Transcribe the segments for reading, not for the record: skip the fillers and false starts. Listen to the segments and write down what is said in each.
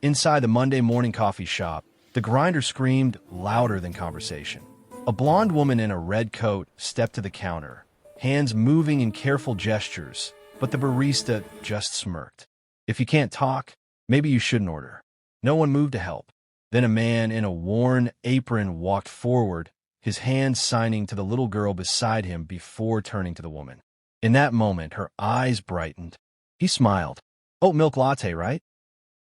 Inside the Monday morning coffee shop, the grinder screamed louder than conversation. A blonde woman in a red coat stepped to the counter, hands moving in careful gestures, but the barista just smirked. If you can't talk, maybe you shouldn't order. No one moved to help. Then a man in a worn apron walked forward, his hands signing to the little girl beside him before turning to the woman. In that moment, her eyes brightened. He smiled. Oat milk latte, right?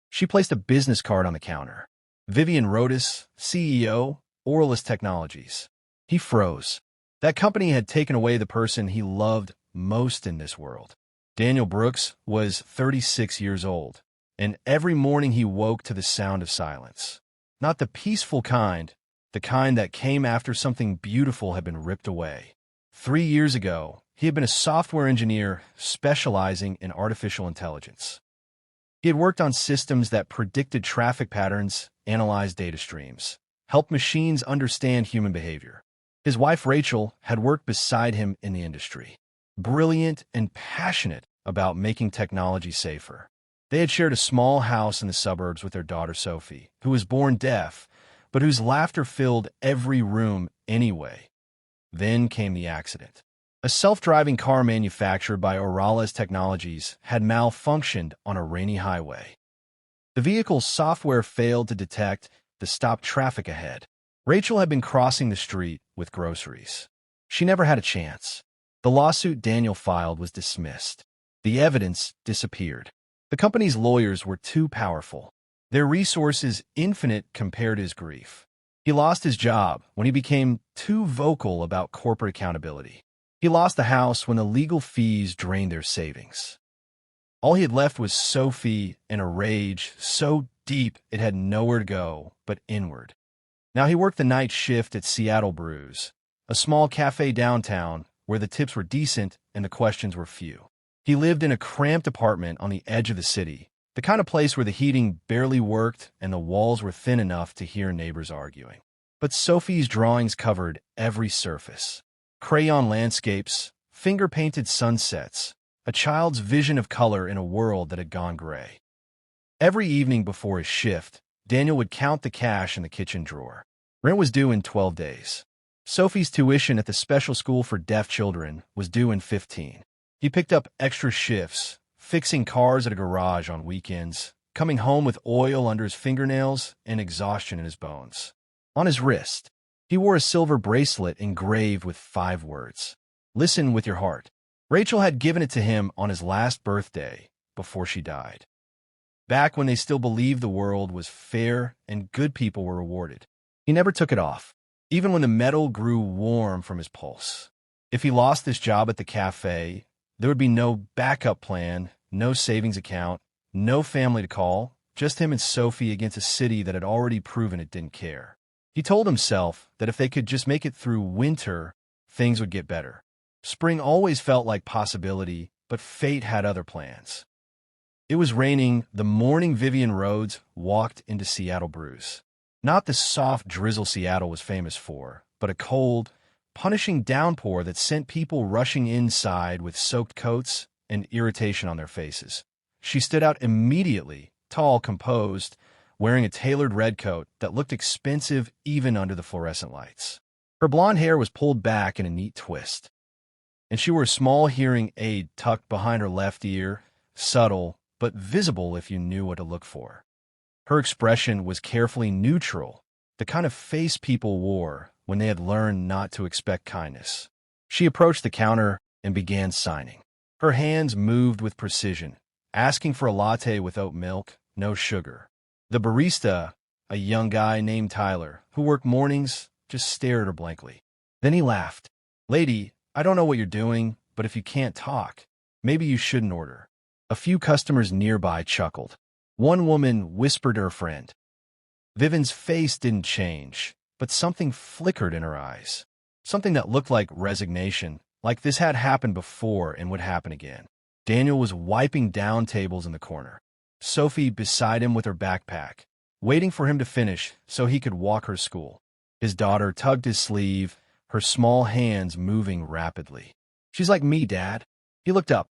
She placed a business card on the counter. Vivian Rhodes, CEO, Oralist Technologies. He froze. That company had taken away the person he loved most in this world. Daniel Brooks was 36 years old, and every morning he woke to the sound of silence. Not the peaceful kind, the kind that came after something beautiful had been ripped away. 3 years ago, he had been a software engineer specializing in artificial intelligence. He had worked on systems that predicted traffic patterns, analyzed data streams, helped machines understand human behavior. His wife, Rachel, had worked beside him in the industry, brilliant and passionate about making technology safer. They had shared a small house in the suburbs with their daughter, Sophie, who was born deaf, but whose laughter filled every room anyway. Then came the accident. A self-driving car manufactured by Oralist Technologies had malfunctioned on a rainy highway. The vehicle's software failed to detect the stopped traffic ahead. Rachel had been crossing the street with groceries. She never had a chance. The lawsuit Daniel filed was dismissed. The evidence disappeared. The company's lawyers were too powerful. Their resources infinite compared to his grief. He lost his job when he became too vocal about corporate accountability. He lost the house when the legal fees drained their savings. All he had left was Sophie in a rage so deep it had nowhere to go but inward. Now he worked the night shift at Seattle Brews, a small cafe downtown where the tips were decent and the questions were few. He lived in a cramped apartment on the edge of the city, the kind of place where the heating barely worked and the walls were thin enough to hear neighbors arguing. But Sophie's drawings covered every surface. Crayon landscapes, finger-painted sunsets, a child's vision of color in a world that had gone gray. Every evening before his shift, Daniel would count the cash in the kitchen drawer. Rent was due in 12 days. Sophie's tuition at the special school for deaf children was due in 15. He picked up extra shifts, fixing cars at a garage on weekends, coming home with oil under his fingernails and exhaustion in his bones. On his wrist, he wore a silver bracelet engraved with 5 words. Listen with your heart. Rachel had given it to him on his last birthday before she died. Back when they still believed the world was fair and good people were rewarded. He never took it off, even when the metal grew warm from his pulse. If he lost this job at the cafe, there would be no backup plan, no savings account, no family to call, just him and Sophie against a city that had already proven it didn't care. He told himself that if they could just make it through winter, things would get better. Spring always felt like possibility, but fate had other plans. It was raining the morning Vivian Rhodes walked into Seattle Brews. Not the soft drizzle Seattle was famous for, but a cold, punishing downpour that sent people rushing inside with soaked coats and irritation on their faces. She stood out immediately, tall, composed, wearing a tailored red coat that looked expensive even under the fluorescent lights. Her blonde hair was pulled back in a neat twist, and she wore a small hearing aid tucked behind her left ear, subtle but visible if you knew what to look for. Her expression was carefully neutral, the kind of face people wore when they had learned not to expect kindness. She approached the counter and began signing. Her hands moved with precision, asking for a latte with oat milk, no sugar. The barista, a young guy named Tyler, who worked mornings, just stared at her blankly. Then he laughed. "Lady, I don't know what you're doing, but if you can't talk, maybe you shouldn't order." A few customers nearby chuckled. One woman whispered to her friend. Vivian's face didn't change, but something flickered in her eyes. Something that looked like resignation, like this had happened before and would happen again. Daniel was wiping down tables in the corner. Sophie beside him with her backpack, waiting for him to finish so he could walk her to school. His daughter tugged his sleeve, her small hands moving rapidly. "She's like me, Dad." He looked up,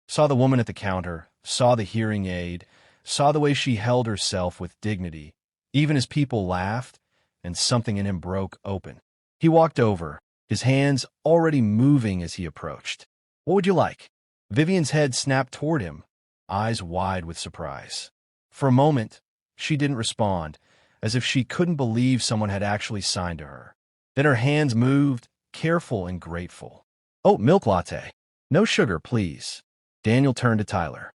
saw the woman at the counter, saw the hearing aid, saw the way she held herself with dignity, even as people laughed, and something in him broke open. He walked over, his hands already moving as he approached. "What would you like?" Vivian's head snapped toward him, eyes wide with surprise. For a moment, she didn't respond, as if she couldn't believe someone had actually signed to her. Then her hands moved, careful and grateful. "Oat milk latte. No sugar, please." Daniel turned to Tyler.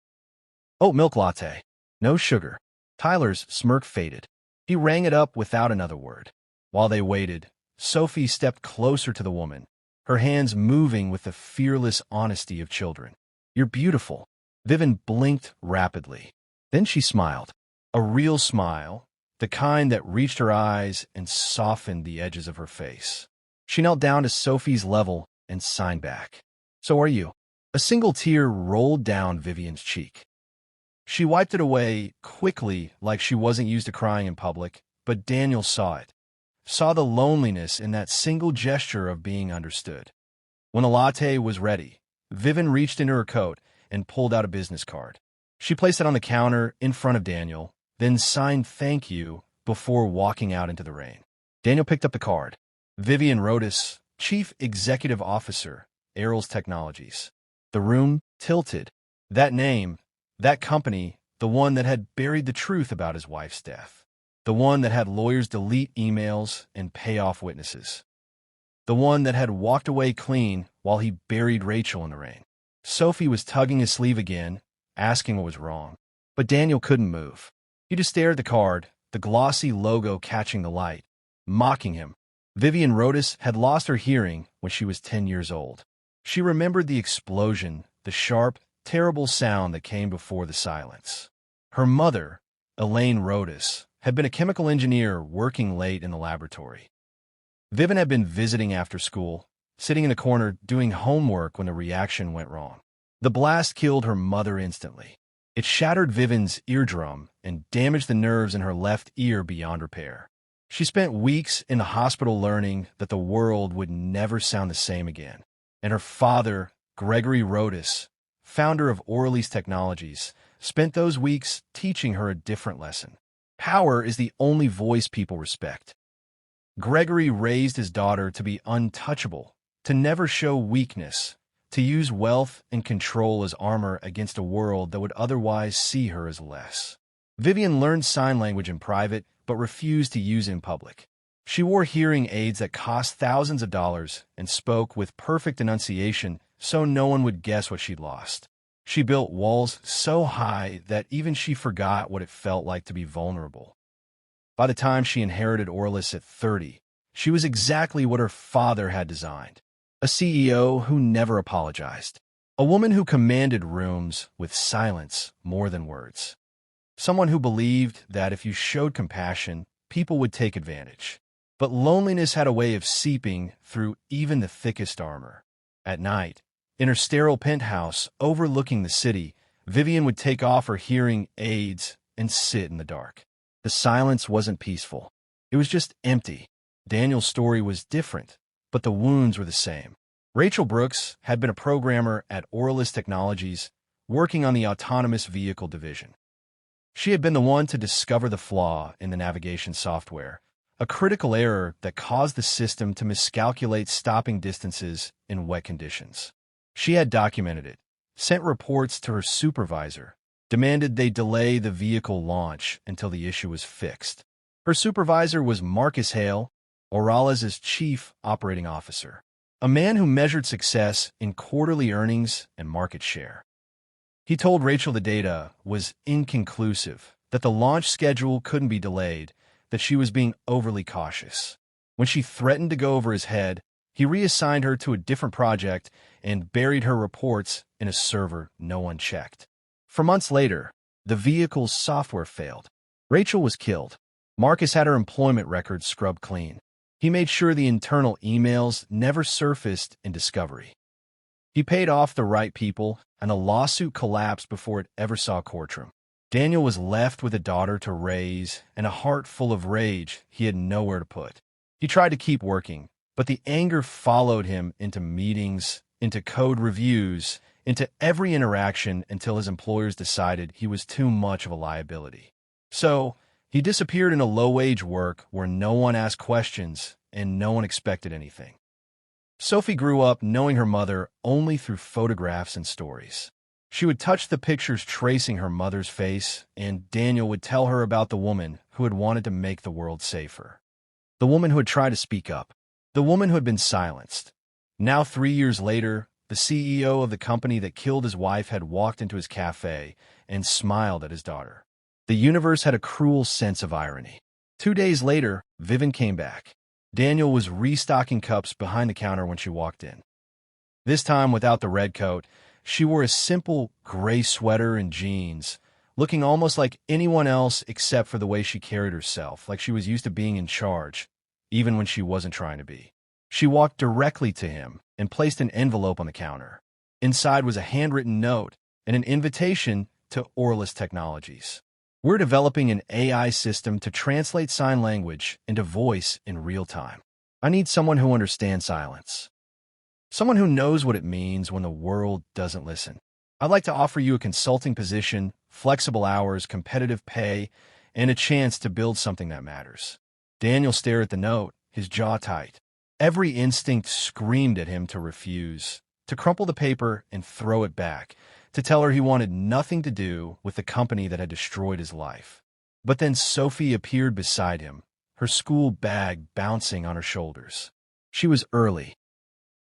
"Oat milk latte. No sugar." Tyler's smirk faded. He rang it up without another word. While they waited, Sophie stepped closer to the woman, her hands moving with the fearless honesty of children. "You're beautiful." Vivian blinked rapidly. Then she smiled. A real smile, the kind that reached her eyes and softened the edges of her face. She knelt down to Sophie's level and signed back. "So are you." A single tear rolled down Vivian's cheek. She wiped it away quickly, like she wasn't used to crying in public, but Daniel saw it. Saw the loneliness in that single gesture of being understood. When the latte was ready, Vivian reached into her coat and pulled out a business card. She placed it on the counter in front of Daniel, then signed "thank you" before walking out into the rain. Daniel picked up the card. Vivian Rhodes, Chief Executive Officer, Arrow's Technologies. The room tilted. That name, that company, the one that had buried the truth about his wife's death. The one that had lawyers delete emails and pay off witnesses. The one that had walked away clean while he buried Rachel in the rain. Sophie was tugging his sleeve again, asking what was wrong. But Daniel couldn't move. He just stared at the card, the glossy logo catching the light, mocking him. Vivian Rhodes had lost her hearing when she was 10 years old. She remembered the explosion, the sharp, terrible sound that came before the silence. Her mother, Elaine Rhodes, had been a chemical engineer working late in the laboratory. Vivian had been visiting after school, sitting in the corner doing homework when the reaction went wrong. The blast killed her mother instantly. It shattered Vivian's eardrum and damaged the nerves in her left ear beyond repair. She spent weeks in the hospital learning that the world would never sound the same again. And her father, Gregory Rhodes, founder of Orleans Technologies, spent those weeks teaching her a different lesson. Power is the only voice people respect. Gregory raised his daughter to be untouchable, to never show weakness, to use wealth and control as armor against a world that would otherwise see her as less. Vivian learned sign language in private, but refused to use it in public. She wore hearing aids that cost thousands of dollars and spoke with perfect enunciation so no one would guess what she'd lost. She built walls so high that even she forgot what it felt like to be vulnerable. By the time she inherited Orleans at 30, she was exactly what her father had designed. A CEO who never apologized. A woman who commanded rooms with silence more than words. Someone who believed that if you showed compassion, people would take advantage. But loneliness had a way of seeping through even the thickest armor. At night, in her sterile penthouse overlooking the city, Vivian would take off her hearing aids and sit in the dark. The silence wasn't peaceful. It was just empty. Daniel's story was different, but the wounds were the same. Rachel Brooks had been a programmer at Orleans Technologies, working on the autonomous vehicle division. She had been the one to discover the flaw in the navigation software, a critical error that caused the system to miscalculate stopping distances in wet conditions. She had documented it, sent reports to her supervisor, demanded they delay the vehicle launch until the issue was fixed. Her supervisor was Marcus Hale, Orleans' chief operating officer, a man who measured success in quarterly earnings and market share. He told Rachel the data was inconclusive, that the launch schedule couldn't be delayed, that she was being overly cautious. When she threatened to go over his head, he reassigned her to a different project and buried her reports in a server no one checked. For months later, the vehicle's software failed. Rachel was killed. Marcus had her employment records scrubbed clean. He made sure the internal emails never surfaced in discovery. He paid off the right people, and the lawsuit collapsed before it ever saw a courtroom. Daniel was left with a daughter to raise and a heart full of rage he had nowhere to put. He tried to keep working, but the anger followed him into meetings, into code reviews, into every interaction until his employers decided he was too much of a liability. So, he disappeared into low-wage work where no one asked questions and no one expected anything. Sophie grew up knowing her mother only through photographs and stories. She would touch the pictures tracing her mother's face, and Daniel would tell her about the woman who had wanted to make the world safer. The woman who had tried to speak up. The woman who had been silenced. Now, 3 years later, the CEO of the company that killed his wife had walked into his café and smiled at his daughter. The universe had a cruel sense of irony. 2 days later, Vivian came back. Daniel was restocking cups behind the counter when she walked in. This time, without the red coat, she wore a simple gray sweater and jeans, looking almost like anyone else except for the way she carried herself, like she was used to being in charge, even when she wasn't trying to be. She walked directly to him and placed an envelope on the counter. Inside was a handwritten note and an invitation to Orlis Technologies. We're developing an AI system to translate sign language into voice in real time. I need someone who understands silence. Someone who knows what it means when the world doesn't listen. I'd like to offer you a consulting position, flexible hours, competitive pay, and a chance to build something that matters. Daniel stared at the note, his jaw tight. Every instinct screamed at him to refuse, to crumple the paper and throw it back, to tell her he wanted nothing to do with the company that had destroyed his life. But then Sophie appeared beside him, her school bag bouncing on her shoulders. She was early.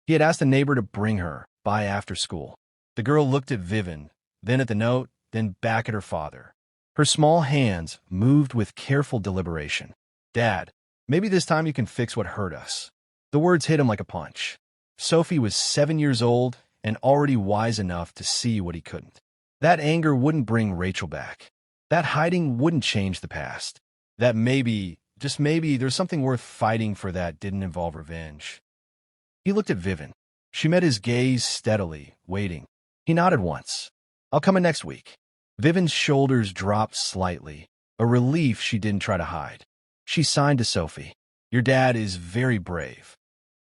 He had asked a neighbor to bring her by after school. The girl looked at Vivian, then at the note, then back at her father. Her small hands moved with careful deliberation. Dad, maybe this time you can fix what hurt us. The words hit him like a punch. Sophie was 7 years old and already wise enough to see what he couldn't. That anger wouldn't bring Rachel back. That hiding wouldn't change the past. That maybe, just maybe, there's something worth fighting for that didn't involve revenge. He looked at Vivian. She met his gaze steadily, waiting. He nodded once. I'll come in next week. Vivian's shoulders dropped slightly, a relief she didn't try to hide. She signed to Sophie. Your dad is very brave.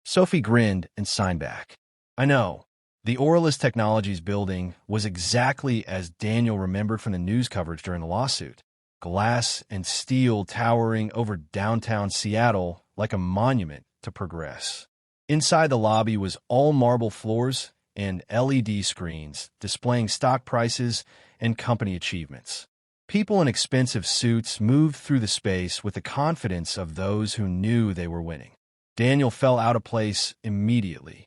Sophie grinned and signed back. I know. The Orlis Technologies building was exactly as Daniel remembered from the news coverage during the lawsuit. Glass and steel towering over downtown Seattle like a monument to progress. Inside the lobby was all marble floors and LED screens displaying stock prices and company achievements. People in expensive suits moved through the space with the confidence of those who knew they were winning. Daniel fell out of place immediately.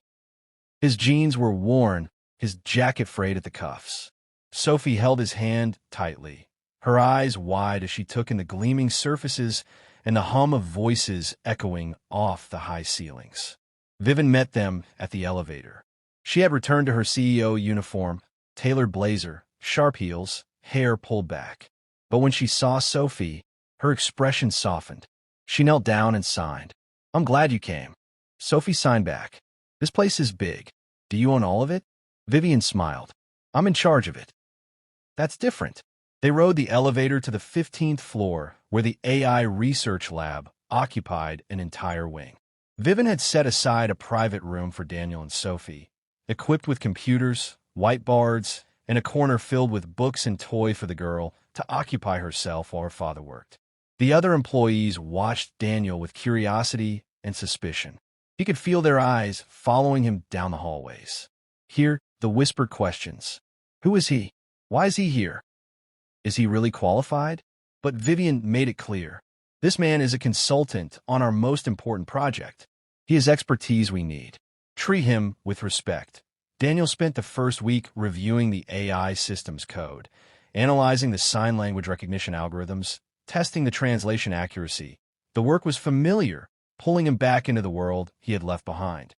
His jeans were worn, his jacket frayed at the cuffs. Sophie held his hand tightly, her eyes wide as she took in the gleaming surfaces and the hum of voices echoing off the high ceilings. Vivian met them at the elevator. She had returned to her CEO uniform, tailored blazer, sharp heels, hair pulled back. But when she saw Sophie, her expression softened. She knelt down and signed. I'm glad you came. Sophie signed back. This place is big. Do you own all of it? Vivian smiled. I'm in charge of it. That's different. They rode the elevator to the 15th floor, where the AI research lab occupied an entire wing. Vivian had set aside a private room for Daniel and Sophie, equipped with computers, whiteboards, and a corner filled with books and toy for the girl to occupy herself while her father worked. The other employees watched Daniel with curiosity and suspicion. He could feel their eyes following him down the hallways. Hear the whispered questions. Who is he? Why is he here? Is he really qualified? But Vivian made it clear. This man is a consultant on our most important project. He has expertise we need. Treat him with respect. Daniel spent the first week reviewing the AI system's code, analyzing the sign language recognition algorithms, testing the translation accuracy. The work was familiar, pulling him back into the world he had left behind.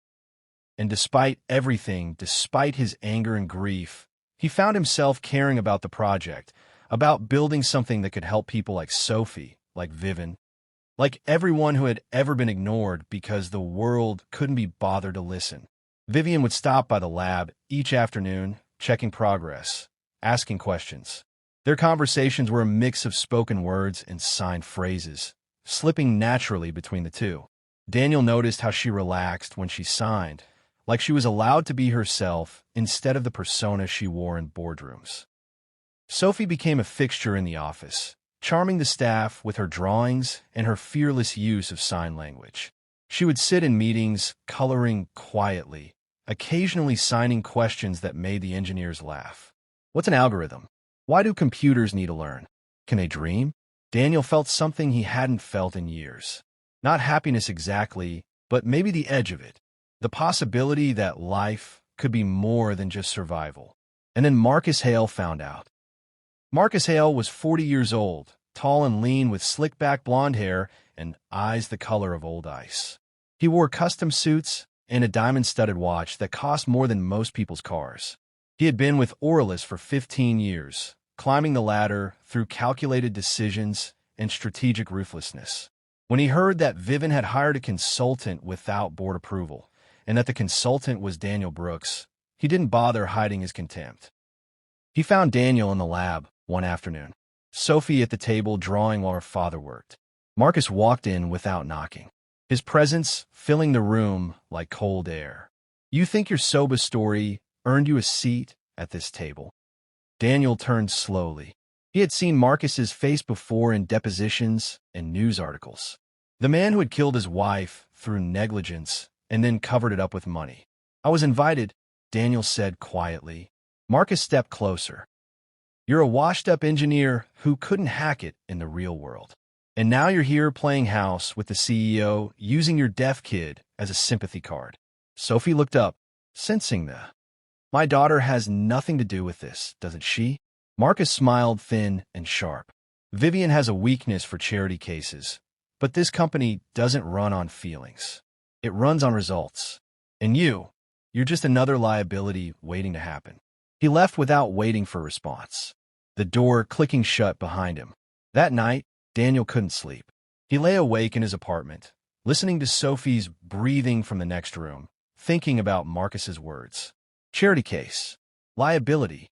And despite everything, despite his anger and grief, he found himself caring about the project, about building something that could help people like Sophie, like Vivian, like everyone who had ever been ignored because the world couldn't be bothered to listen. Vivian would stop by the lab each afternoon, checking progress, asking questions. Their conversations were a mix of spoken words and signed phrases, slipping naturally between the two. Daniel noticed how she relaxed when she signed, like she was allowed to be herself instead of the persona she wore in boardrooms. Sophie became a fixture in the office, charming the staff with her drawings and her fearless use of sign language. She would sit in meetings, coloring quietly, occasionally signing questions that made the engineers laugh. What's an algorithm? Why do computers need to learn? Can they dream? Daniel felt something he hadn't felt in years. Not happiness exactly, but maybe the edge of it. The possibility that life could be more than just survival. And then Marcus Hale found out. Marcus Hale was 40 years old, tall and lean with slick-back blonde hair and eyes the color of old ice. He wore custom suits and a diamond-studded watch that cost more than most people's cars. He had been with Orlis for 15 years, climbing the ladder through calculated decisions and strategic ruthlessness. When he heard that Vivian had hired a consultant without board approval, and that the consultant was Daniel Brooks, he didn't bother hiding his contempt. He found Daniel in the lab one afternoon, Sophie at the table drawing while her father worked. Marcus walked in without knocking, his presence filling the room like cold air. You think your soba story earned you a seat at this table? Daniel turned slowly. He had seen Marcus's face before in depositions and news articles. The man who had killed his wife through negligence and then covered it up with money. I was invited, Daniel said quietly. Marcus stepped closer. You're a washed-up engineer who couldn't hack it in the real world. And now you're here playing house with the CEO, using your deaf kid as a sympathy card. Sophie looked up, sensing the... My daughter has nothing to do with this, doesn't she? Marcus smiled thin and sharp. Vivian has a weakness for charity cases, but this company doesn't run on feelings. It runs on results. And you're just another liability waiting to happen. He left without waiting for a response, the door clicking shut behind him. That night, Daniel couldn't sleep. He lay awake in his apartment, listening to Sophie's breathing from the next room, thinking about Marcus's words. Charity case. Liability.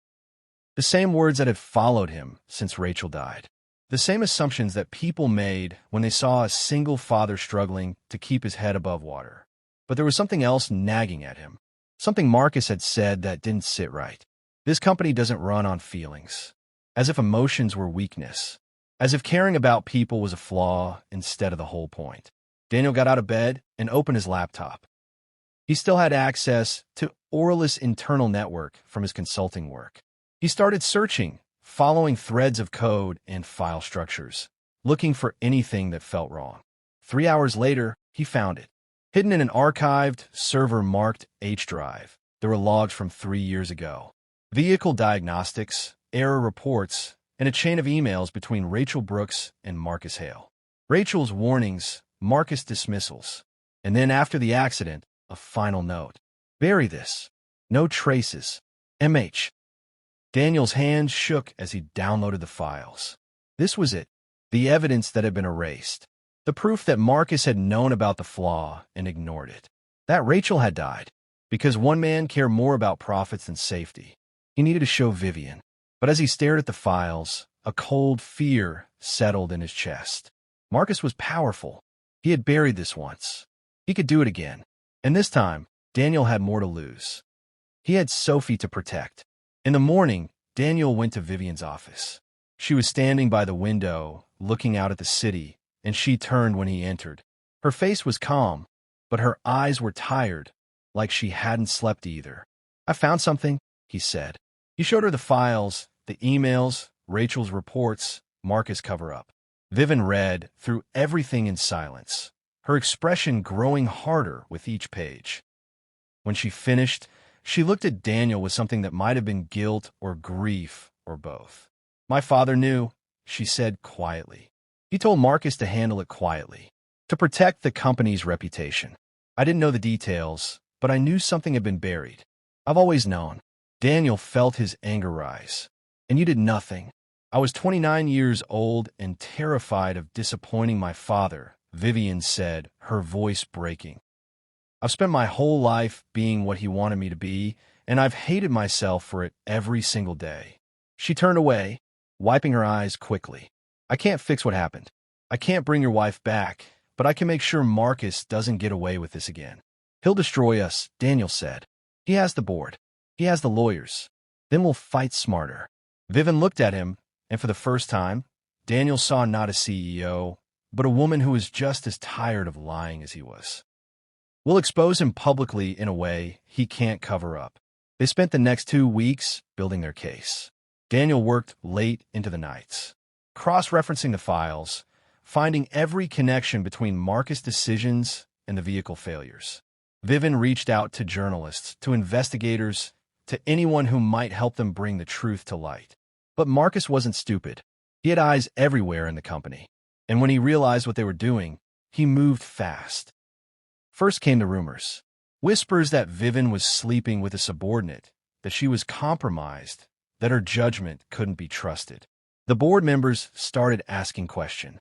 The same words that had followed him since Rachel died. The same assumptions that people made when they saw a single father struggling to keep his head above water. But there was something else nagging at him. Something Marcus had said that didn't sit right. This company doesn't run on feelings. As if emotions were weakness. As if caring about people was a flaw instead of the whole point. Daniel got out of bed and opened his laptop. He still had access to Orlis' internal network from his consulting work. He started searching, following threads of code and file structures, looking for anything that felt wrong. 3 hours later, he found it. Hidden in an archived, server-marked H drive, there were logs from 3 years ago. Vehicle diagnostics, error reports, and a chain of emails between Rachel Brooks and Marcus Hale. Rachel's warnings, Marcus dismissals, and then after the accident, a final note. Bury this. No traces. MH. Daniel's hands shook as he downloaded the files. This was it, the evidence that had been erased. The proof that Marcus had known about the flaw and ignored it. That Rachel had died, because one man cared more about profits than safety. He needed to show Vivian. But as he stared at the files, a cold fear settled in his chest. Marcus was powerful. He had buried this once. He could do it again. And this time, Daniel had more to lose. He had Sophie to protect. In the morning, Daniel went to Vivian's office. She was standing by the window, looking out at the city, and she turned when he entered. Her face was calm, but her eyes were tired, like she hadn't slept either. I found something, he said. He showed her the files, the emails, Rachel's reports, Marcus' cover-up. Vivian read through everything in silence, her expression growing harder with each page. When she finished, she looked at Daniel with something that might have been guilt or grief or both. My father knew, she said quietly. He told Marcus to handle it quietly, to protect the company's reputation. I didn't know the details, but I knew something had been buried. I've always known. Daniel felt his anger rise. And you did nothing. I was 29 years old and terrified of disappointing my father, Vivian said, her voice breaking. I've spent my whole life being what he wanted me to be, and I've hated myself for it every single day. She turned away, wiping her eyes quickly. I can't fix what happened. I can't bring your wife back, but I can make sure Marcus doesn't get away with this again. "He'll destroy us," Daniel said. "He has the board. He has the lawyers. Then we'll fight smarter." Vivian looked at him, and for the first time, Daniel saw not a CEO, but a woman who was just as tired of lying as he was. "We'll expose him publicly in a way he can't cover up." They spent the next 2 weeks building their case. Daniel worked late into the nights, cross-referencing the files, finding every connection between Marcus' decisions and the vehicle failures. Vivian reached out to journalists, to investigators, to anyone who might help them bring the truth to light. But Marcus wasn't stupid. He had eyes everywhere in the company. And when he realized what they were doing, he moved fast. First came the rumors. Whispers that Vivian was sleeping with a subordinate, that she was compromised, that her judgment couldn't be trusted. The board members started asking questions.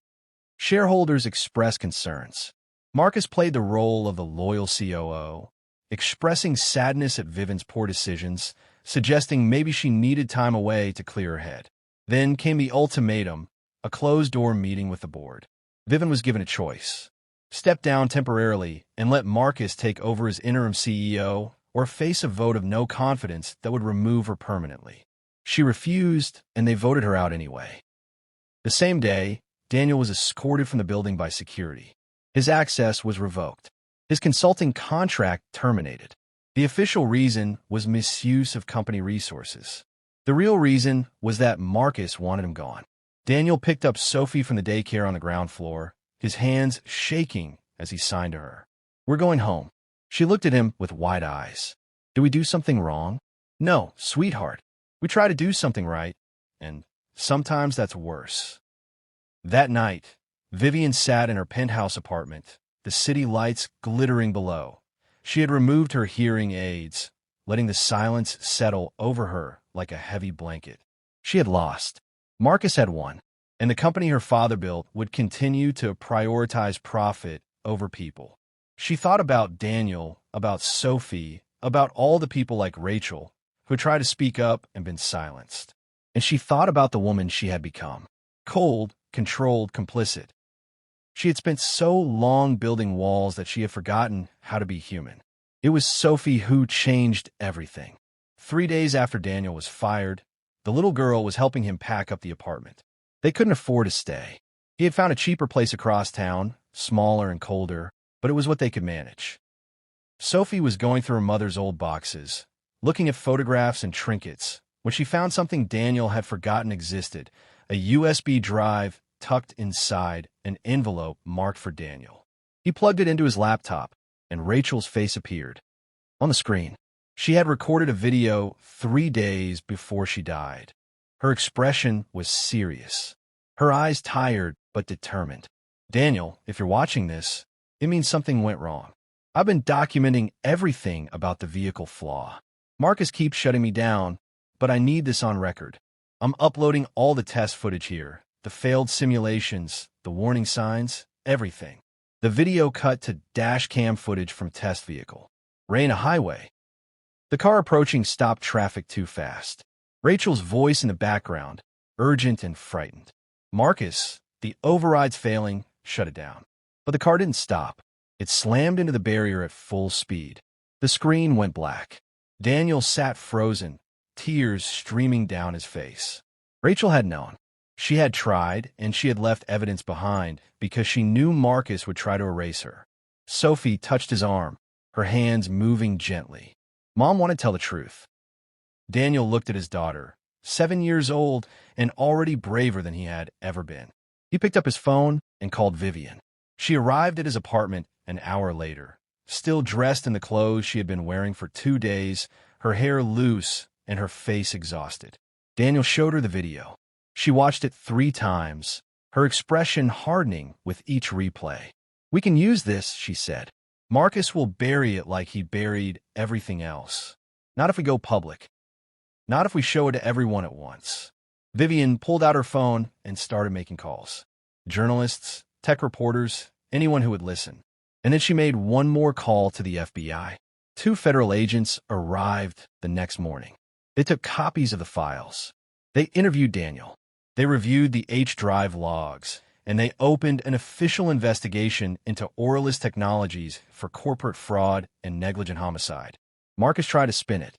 Shareholders expressed concerns. Marcus played the role of the loyal COO, expressing sadness at Vivian's poor decisions, suggesting maybe she needed time away to clear her head. Then came the ultimatum, a closed-door meeting with the board. Vivian was given a choice: step down temporarily and let Marcus take over as interim CEO, or face a vote of no confidence that would remove her permanently. She refused, and they voted her out anyway. The same day, Daniel was escorted from the building by security. His access was revoked. His consulting contract terminated. The official reason was misuse of company resources. The real reason was that Marcus wanted him gone. Daniel picked up Sophie from the daycare on the ground floor, his hands shaking as he signed to her. "We're going home." She looked at him with wide eyes. "Did we do something wrong?" "No, sweetheart. We try to do something right, and sometimes that's worse." That night, Vivian sat in her penthouse apartment, the city lights glittering below. She had removed her hearing aids, letting the silence settle over her like a heavy blanket. She had lost. Marcus had won, and the company her father built would continue to prioritize profit over people. She thought about Daniel, about Sophie, about all the people like Rachel who tried to speak up and been silenced. And she thought about the woman she had become: cold, controlled, complicit. She had spent so long building walls that she had forgotten how to be human. It was Sophie who changed everything. 3 days after Daniel was fired, the little girl was helping him pack up the apartment. They couldn't afford to stay. He had found a cheaper place across town, smaller and colder, but it was what they could manage. Sophie was going through her mother's old boxes, looking at photographs and trinkets, when she found something Daniel had forgotten existed: a USB drive tucked inside an envelope marked for Daniel. He plugged it into his laptop, and Rachel's face appeared on the screen. She had recorded a video 3 days before she died. Her expression was serious, her eyes tired but determined. "Daniel, if you're watching this, it means something went wrong. I've been documenting everything about the vehicle flaw. Marcus keeps shutting me down, but I need this on record. I'm uploading all the test footage here, the failed simulations, the warning signs, everything." The video cut to dash cam footage from test vehicle. Ran a highway. The car approaching stopped traffic too fast. Rachel's voice in the background, urgent and frightened. Marcus, the override's failing, shut it down. But the car didn't stop. It slammed into the barrier at full speed. The screen went black. Daniel sat frozen, tears streaming down his face. Rachel had known. She had tried, and she had left evidence behind because she knew Marcus would try to erase her. Sophie touched his arm, her hands moving gently. Mom wanted to tell the truth. Daniel looked at his daughter, 7 years old and already braver than he had ever been. He picked up his phone and called Vivian. She arrived at his apartment an hour later, still dressed in the clothes she had been wearing for 2 days, her hair loose and her face exhausted. Daniel showed her the video. She watched it 3 times, her expression hardening with each replay. "We can use this," she said. "Marcus will bury it like he buried everything else. Not if we go public. Not if we show it to everyone at once." Vivian pulled out her phone and started making calls. Journalists, tech reporters, anyone who would listen. And then she made one more call to the FBI. 2 federal agents arrived the next morning. They took copies of the files. They interviewed Daniel. They reviewed the H-Drive logs, and they opened an official investigation into Oralist Technologies for corporate fraud and negligent homicide. Marcus tried to spin it,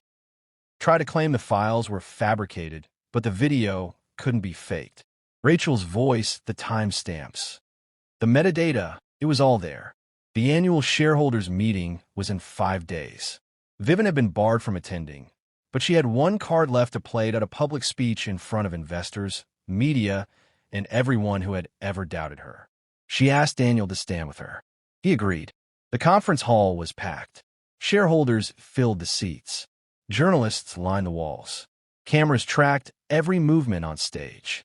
tried to claim the files were fabricated, but the video couldn't be faked. Rachel's voice, the timestamps, the metadata, it was all there. The annual shareholders' meeting was in 5 days. Vivian had been barred from attending, but she had one card left to play at a public speech in front of investors, media, and everyone who had ever doubted her. She asked Daniel to stand with her. He agreed. The conference hall was packed. Shareholders filled the seats. Journalists lined the walls. Cameras tracked every movement on stage.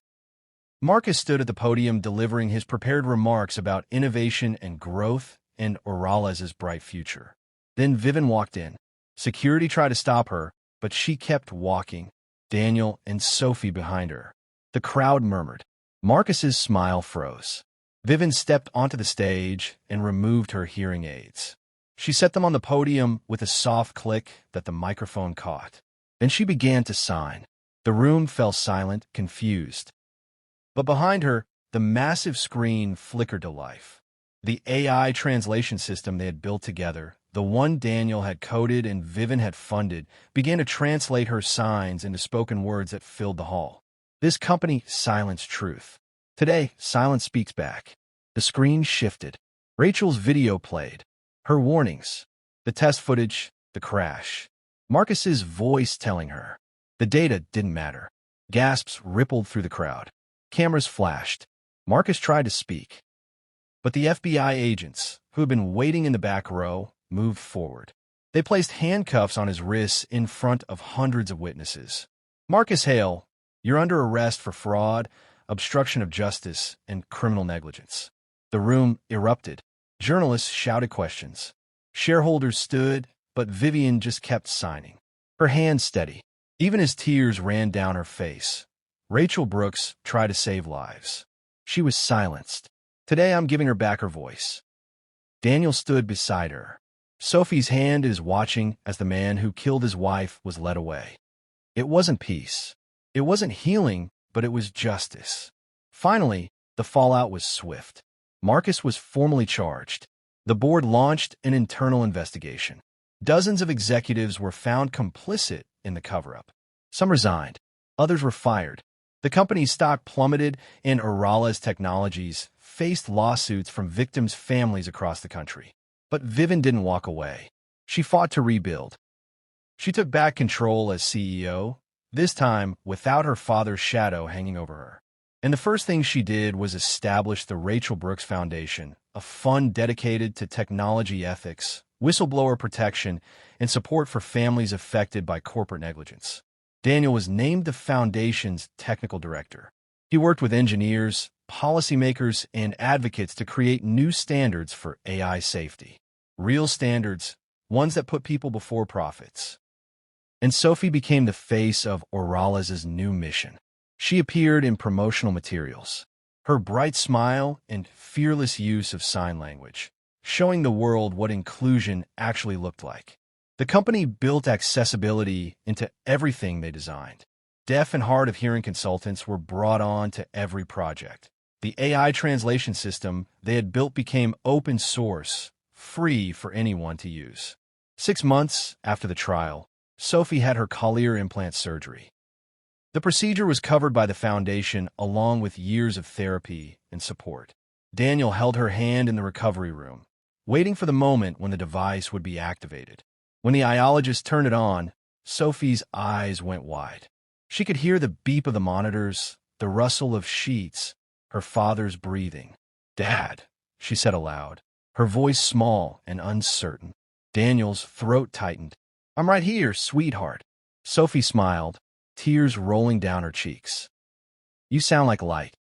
Marcus stood at the podium delivering his prepared remarks about innovation and growth and Orales's bright future. Then Vivian walked in. Security tried to stop her, but she kept walking, Daniel and Sophie behind her. The crowd murmured. Marcus's smile froze. Vivian stepped onto the stage and removed her hearing aids. She set them on the podium with a soft click that the microphone caught. Then she began to sign. The room fell silent, confused. But behind her, the massive screen flickered to life. The AI translation system they had built together, the one Daniel had coded and Vivian had funded, began to translate her signs into spoken words that filled the hall. This company silenced truth. Today, silence speaks back. The screen shifted. Rachel's video played. Her warnings. The test footage. The crash. Marcus's voice telling her. The data didn't matter. Gasps rippled through the crowd. Cameras flashed. Marcus tried to speak. But the FBI agents, who had been waiting in the back row, moved forward. They placed handcuffs on his wrists in front of hundreds of witnesses. Marcus Hale, you're under arrest for fraud, obstruction of justice, and criminal negligence. The room erupted. Journalists shouted questions. Shareholders stood, but Vivian just kept signing. Her hands steady. Even as tears ran down her face, Rachel Brooks tried to save lives. She was silenced. Today I'm giving her back her voice. Daniel stood beside her. Sophie's hand is watching as the man who killed his wife was led away. It wasn't peace. It wasn't healing, but it was justice. Finally, the fallout was swift. Marcus was formally charged. The board launched an internal investigation. Dozens of executives were found complicit in the cover-up. Some resigned. Others were fired. The company's stock plummeted, and Oralest Technologies faced lawsuits from victims' families across the country. But Vivian didn't walk away. She fought to rebuild. She took back control as CEO, this time without her father's shadow hanging over her. And the first thing she did was establish the Rachel Brooks Foundation, a fund dedicated to technology ethics, whistleblower protection, and support for families affected by corporate negligence. Daniel was named the foundation's technical director. He worked with engineers, policymakers, and advocates to create new standards for AI safety. Real standards, ones that put people before profits. And Sophie became the face of Orales's new mission. She appeared in promotional materials. Her bright smile and fearless use of sign language, showing the world what inclusion actually looked like. The company built accessibility into everything they designed. Deaf and hard of hearing consultants were brought on to every project. The AI translation system they had built became open source, free for anyone to use. 6 months after the trial, Sophie had her cochlear implant surgery. The procedure was covered by the foundation along with years of therapy and support. Daniel held her hand in the recovery room, waiting for the moment when the device would be activated. When the iologist turned it on, Sophie's eyes went wide. She could hear the beep of the monitors, the rustle of sheets, her father's breathing. "Dad," she said aloud, her voice small and uncertain. Daniel's throat tightened. "I'm right here, sweetheart." Sophie smiled, tears rolling down her cheeks. "You sound like light."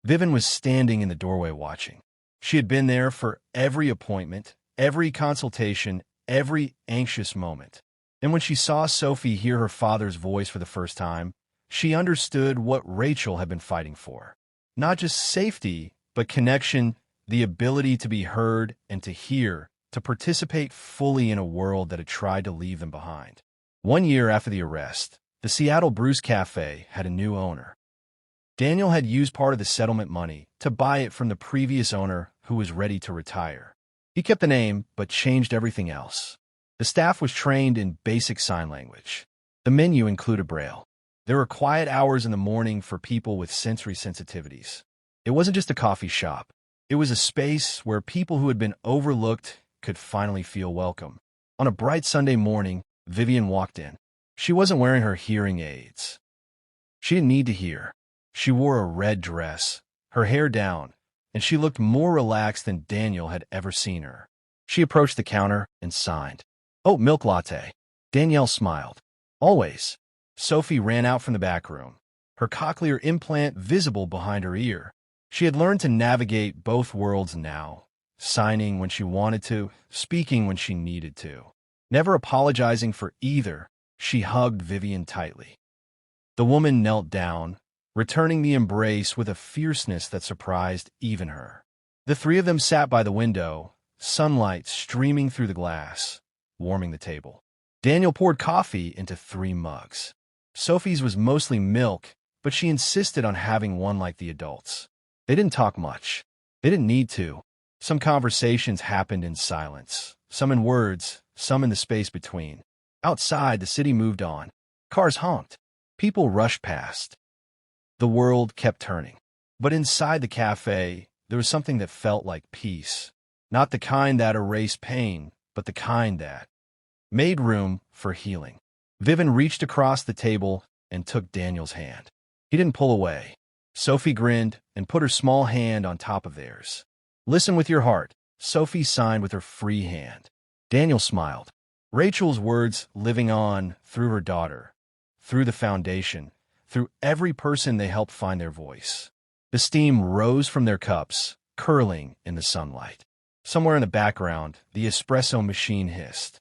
Vivian was standing in the doorway watching. She had been there for every appointment, every consultation, every anxious moment. And when she saw Sophie hear her father's voice for the first time, she understood what Rachel had been fighting for. Not just safety, but connection, the ability to be heard and to hear, to participate fully in a world that had tried to leave them behind. 1 year after the arrest, the Seattle Bruce Café had a new owner. Daniel had used part of the settlement money to buy it from the previous owner who was ready to retire. He kept the name, but changed everything else. The staff was trained in basic sign language. The menu included Braille. There were quiet hours in the morning for people with sensory sensitivities. It wasn't just a coffee shop. It was a space where people who had been overlooked could finally feel welcome. On a bright Sunday morning, Vivian walked in. She wasn't wearing her hearing aids. She didn't need to hear. She wore a red dress, her hair down, and she looked more relaxed than Daniel had ever seen her. She approached the counter and signed. "Oh, milk latte." Danielle smiled. "Always." Sophie ran out from the back room, her cochlear implant visible behind her ear. She had learned to navigate both worlds now, signing when she wanted to, speaking when she needed to. Never apologizing for either, she hugged Vivian tightly. The woman knelt down, returning the embrace with a fierceness that surprised even her. The three of them sat by the window, sunlight streaming through the glass, warming the table. Daniel poured coffee into 3 mugs. Sophie's was mostly milk, but she insisted on having one like the adults. They didn't talk much. They didn't need to. Some conversations happened in silence, some in words, some in the space between. Outside, the city moved on. Cars honked. People rushed past. The world kept turning. But inside the cafe, there was something that felt like peace. Not the kind that erased pain, but the kind that made room for healing. Vivian reached across the table and took Daniel's hand. He didn't pull away. Sophie grinned and put her small hand on top of theirs. "Listen with your heart," Sophie signed with her free hand. Daniel smiled. Rachel's words living on through her daughter, through the foundation, through every person they helped find their voice. The steam rose from their cups, curling in the sunlight. Somewhere in the background, the espresso machine hissed.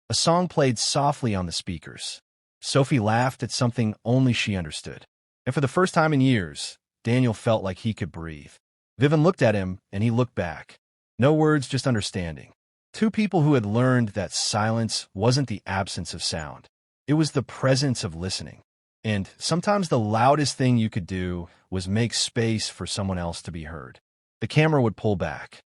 A song played softly on the speakers. Sophie laughed at something only she understood. And for the first time in years, Daniel felt like he could breathe. Vivian looked at him, and he looked back. No words, just understanding. Two people who had learned that silence wasn't the absence of sound. It was the presence of listening. And sometimes the loudest thing you could do was make space for someone else to be heard. The camera would pull back.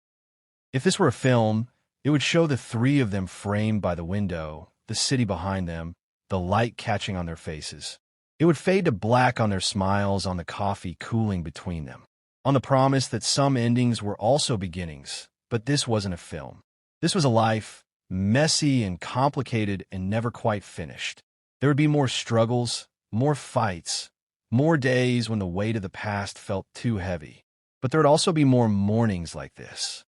If this were a film, it would show the three of them framed by the window, the city behind them, the light catching on their faces. It would fade to black on their smiles, on the coffee cooling between them, on the promise that some endings were also beginnings. But this wasn't a film. This was a life, messy and complicated and never quite finished. There would be more struggles, more fights, more days when the weight of the past felt too heavy. But there would also be more mornings like this.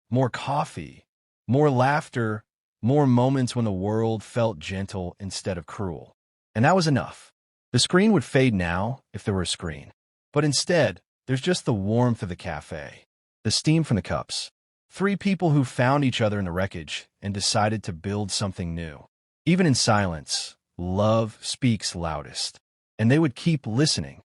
More coffee, more laughter, more moments when the world felt gentle instead of cruel. And that was enough. The screen would fade now, if there were a screen. But instead, there's just the warmth of the cafe, the steam from the cups. Three people who found each other in the wreckage and decided to build something new. Even in silence, love speaks loudest. And they would keep listening.